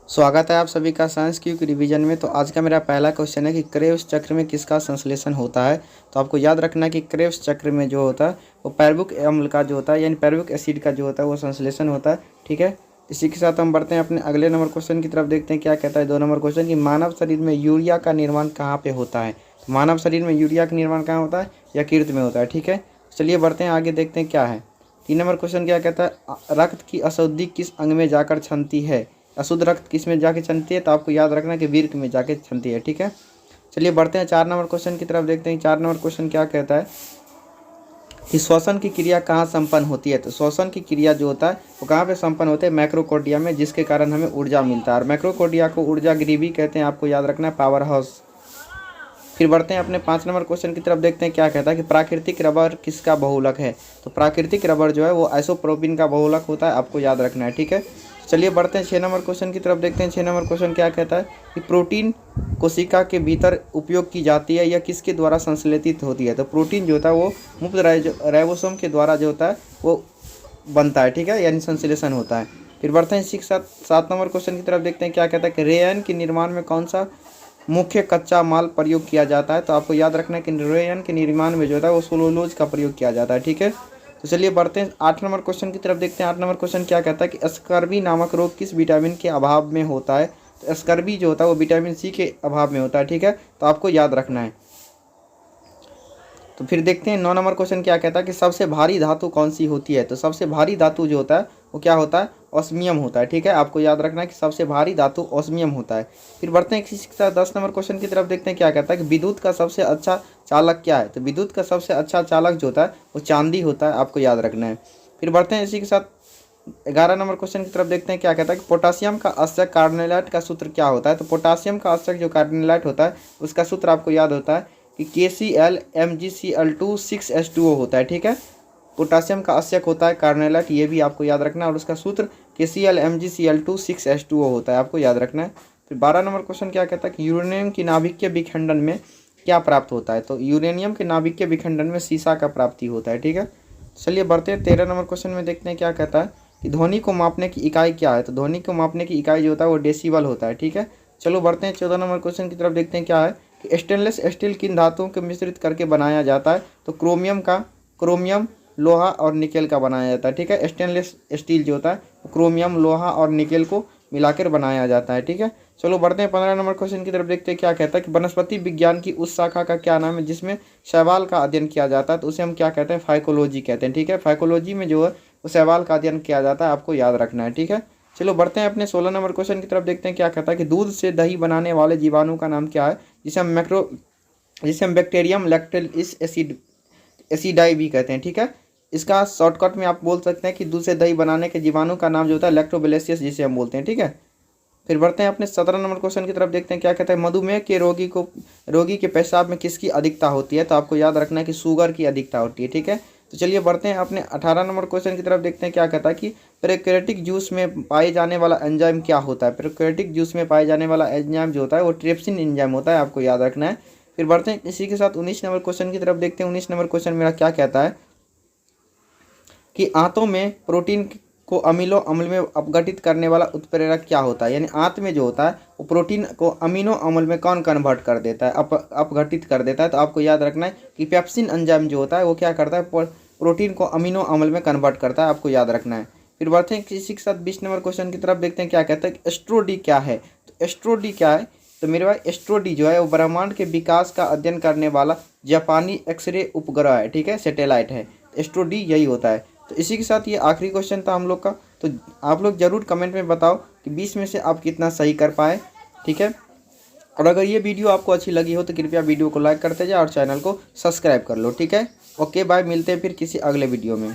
स्वागत है आप सभी का साइंस क्यूब रिवीजन में। तो आज का मेरा पहला क्वेश्चन है कि क्रेब्स चक्र में किसका संश्लेषण होता है। तो आपको याद रखना है कि क्रेब्स चक्र में जो होता है वो पैरविक अम्ल का जो होता है यानी पैरविक एसिड का जो होता है वो संश्लेषण होता है। ठीक है, इसी के साथ हम बढ़ते हैं अपने अगले नंबर क्वेश्चन की तरफ। देखते हैं क्या कहता है 2 नंबर क्वेश्चन कि मानव शरीर में यूरिया का निर्माण कहाँ पर होता है। तो मानव शरीर में यूरिया का निर्माण कहाँ होता है, यकृत में होता है। ठीक है, चलिए बढ़ते हैं आगे, देखते हैं क्या है। 3 नंबर क्वेश्चन क्या कहता है, रक्त की अशुद्धि किस अंग में जाकर छनती है। अशुद्ध रक्त किस में जाके छनती है, तो आपको याद रखना है कि वीर्य में जाके छनती है। ठीक है, चलिए बढ़ते हैं 4 नंबर क्वेश्चन की तरफ। देखते हैं 4 नंबर क्वेश्चन क्या कहता है कि श्वसन की क्रिया कहाँ संपन्न होती है। तो श्वसन की क्रिया जो होता है वो कहाँ पे संपन्न होते हैं, मैक्रोकोर्डिया में, जिसके कारण हमें ऊर्जा मिलता है। और मैक्रोकोर्डिया को ऊर्जा गृह भी कहते हैं, आपको याद रखना है, पावर हाउस। फिर बढ़ते हैं अपने 5 नंबर क्वेश्चन की तरफ। देखते हैं क्या कहता है कि प्राकृतिक रबर किसका बहुलक है। तो प्राकृतिक रबर जो है वो आइसोप्रोपिन का बहुलक होता है, आपको याद रखना है। ठीक है, चलिए बढ़ते हैं 6 नंबर क्वेश्चन की तरफ। देखते हैं 6 नंबर क्वेश्चन क्या कहता है कि प्रोटीन कोशिका के भीतर उपयोग की जाती है या किसके द्वारा संश्लेषित होती है। तो प्रोटीन जो होता है वो मुक्त राइबोसोम के द्वारा जो होता है वो बनता है। ठीक है, यानी संश्लेषण होता है। फिर बढ़ते हैं इसी के साथ 7 नंबर क्वेश्चन की तरफ। देखते हैं क्या कहता है कि रेयन के निर्माण में कौन सा मुख्य कच्चा माल प्रयोग किया जाता है। तो आपको याद रखना है कि रेयन के निर्माण में जो होता है वो सेलुलोज का प्रयोग किया जाता है। ठीक है, तो चलिए बढ़ते हैं 8 नंबर क्वेश्चन की तरफ। देखते हैं 8 नंबर क्वेश्चन क्या कहता है कि स्कर्वी नामक रोग किस विटामिन के अभाव में होता है। तो स्कर्वी जो होता है वो विटामिन सी के अभाव में होता है। ठीक है, तो आपको याद रखना है। तो फिर देखते हैं 9 नंबर क्वेश्चन क्या कहता है कि सबसे भारी धातु कौन सी होती है। तो सबसे भारी धातु जो होता है वो क्या होता है, ऑस्मियम होता है। ठीक है, आपको याद रखना है कि सबसे भारी धातु ऑस्मियम होता है। फिर बढ़ते हैं इसी के साथ 10 नंबर क्वेश्चन की तरफ। देखते हैं क्या कहता है कि विद्युत का सबसे अच्छा चालक क्या है। तो विद्युत का सबसे अच्छा चालक जो होता है वो चांदी होता है, आपको याद रखना है। फिर बढ़ते हैं इसी के साथ 11 नंबर क्वेश्चन की तरफ। देखते हैं क्या कहता है कि पोटासियम का अश्यक कार्बोनाइट का सूत्र क्या होता है। तो पोटासियम का अश्यक जो कार्बोनाइट होता है उसका सूत्र आपको याद होता है कि KCl MgCl2 6H2O होता है। ठीक है, पोटासियम का अश्यक होता है कार्बोनाइट, ये भी आपको याद रखना है, और उसका सूत्र KCl MgCl2 6H2O होता है, आपको याद रखना है। फिर 12 नंबर क्वेश्चन क्या कहता है कि यूरेनियम की नाभिकीय विखंडन में क्या प्राप्त होता है। तो यूरेनियम के नाभिकीय विखंडन में सीसा का प्राप्ति होता है। ठीक है, चलिए बढ़ते हैं 13 नंबर क्वेश्चन में। देखते हैं क्या कहता है कि ध्वनि को मापने की इकाई क्या है। तो ध्वनि को मापने की इकाई जो होता है वो डेसिबल होता है। ठीक है, चलो बढ़ते हैं 14 नंबर क्वेश्चन की तरफ। देखते हैं क्या है कि स्टेनलेस स्टील किन धातुओं को मिश्रित करके बनाया जाता है। तो क्रोमियम लोहा और निकेल का बनाया जाता है। ठीक है, स्टेनलेस स्टील जो होता है वो क्रोमियम लोहा और निकेल को मिलाकर बनाया जाता है। ठीक है, चलो बढ़ते हैं 15 नंबर क्वेश्चन की तरफ। देखते हैं क्या कहता है कि वनस्पति विज्ञान की उस शाखा का क्या नाम है जिसमें शैवाल का अध्ययन किया जाता है। तो उसे हम क्या कहते हैं, फाइकोलॉजी कहते हैं। ठीक है, फाइकोलॉजी में जो है वो शैवाल का अध्ययन किया जाता है, आपको याद रखना है। ठीक है, चलो बढ़ते हैं अपने 16 नंबर क्वेश्चन की तरफ। देखते हैं क्या कहता है कि दूध से दही बनाने वाले जीवाणु का नाम क्या है, जिसे हम बैक्टीरियम लैक्टिस एसिडाई भी कहते हैं। ठीक है, इसका शॉर्टकट में आप बोल सकते हैं कि दूध से दही बनाने के जीवाणु का नाम जो होता है लैक्टोबैसिलस, जिसे हम बोलते हैं। ठीक है, फिर बढ़ते हैं अपने 17 नंबर क्वेश्चन की तरफ। देखते हैं क्या कहता है मधुमेह के रोगी के पेशाब में किसकी अधिकता होती है। तो आपको याद रखना है कि शुगर की अधिकता होती है। ठीक है, तो चलिए बढ़ते हैं अपने 18 नंबर क्वेश्चन की तरफ। देखते हैं क्या कहता है कि प्रोकैरियोटिक जूस में पाए जाने वाला एंजाइम क्या होता है। प्रोकैरियोटिक जूस में पाए जाने वाला एंजाइम जो होता है वो ट्रिप्सिन एंजाइम होता है, आपको याद रखना है। फिर बढ़ते हैं इसी के साथ 19 नंबर क्वेश्चन की तरफ। देखते हैं 19 नंबर क्वेश्चन मेरा क्या कहता है कि आंतों में प्रोटीन को अमीनो अम्ल में अपघटित करने वाला उत्प्रेरक क्या होता है। यानी आंत में जो होता है वो प्रोटीन को अमीनो अम्ल में कौन कन्वर्ट कर देता है, अपघटित कर देता है। तो आपको याद रखना है कि पेप्सिन एंजाइम जो होता है वो क्या करता है, प्रोटीन को अमीनो अम्ल में कन्वर्ट करता है, आपको याद रखना है। फिर बढ़ते हैं इसी के साथ 20 नंबर क्वेश्चन की तरफ। देखते हैं क्या कहता है कि एस्ट्रोडी क्या है। तो एस्ट्रोडी क्या है, तो मेरे भाई एस्ट्रोडी जो है वो ब्रह्मांड के विकास का अध्ययन करने वाला जापानी एक्सरे उपग्रह है। ठीक है, सैटेलाइट है, एस्ट्रोडी यही होता है। तो इसी के साथ ये आखिरी क्वेश्चन था हम लोग का। तो आप लोग ज़रूर कमेंट में बताओ कि 20 में से आप कितना सही कर पाए। ठीक है, और अगर ये वीडियो आपको अच्छी लगी हो तो कृपया वीडियो को लाइक करते जाए और चैनल को सब्सक्राइब कर लो। ठीक है, ओके बाय, मिलते हैं फिर किसी अगले वीडियो में।